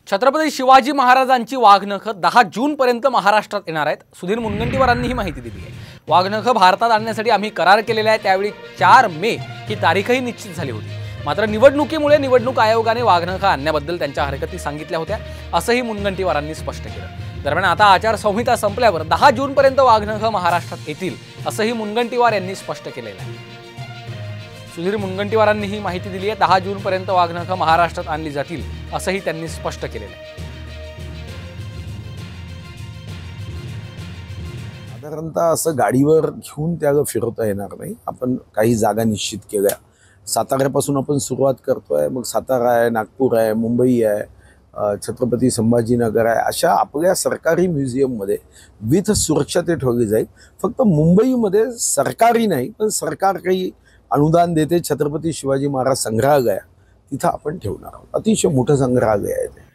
छत्रपती शिवाजी महाराजांची वाघनखं 10 जूनपर्यंत महाराष्ट्रात येणार आहेत। सुधीर मुनगंटीवारांनी ही माहिती दिली आहे। वाघनखं भारतात आणण्यासाठी आम्ही करार केलेला आहे। त्यावेळी 4 मे ही तारीखही निश्चित झाली होती। मात्र निवडणुकीमुळे निवडणूक आयोगाने वाघनखं आणण्याबद्दल त्यांच्या हरकती सांगितल्या होत्या, असंही मुनगंटीवारांनी स्पष्ट केलं। दरम्यान आता आचारसंहिता संपल्यावर 10 जूनपर्यंत वाघनखं महाराष्ट्रात येतील, असंही मुनगंटीवार यांनी स्पष्ट केलेलं आहे। सुधीर मुनगंटीवारांनी ही माहिती दिली आहे। 10 जूनपर्यंत वाघनखं महाराष्ट्रात आणली जातील, असंही त्यांनी स्पष्ट केलेलं आहे। साधारणतः असं गाडीवर घेऊन त्या फिरवता येणार नाही। आपण काही जागा निश्चित केल्या। साताऱ्यापासून आपण सुरुवात करतोय, मग सातारा आहे, नागपूर आहे, मुंबई आहे, छत्रपती संभाजीनगर आहे। अशा आपल्या सरकारी म्युझियममध्ये विथ सुरक्षा ते ठेवली जाईल। फक्त मुंबईमध्ये सरकारी नाही, पण सरकार काही अनुदान देते छत्रपती शिवाजी महाराज संग्रहालय, तिथं आपण ठेवणार आहोत। अतिशय मोठं संग्रहालय आहे ते।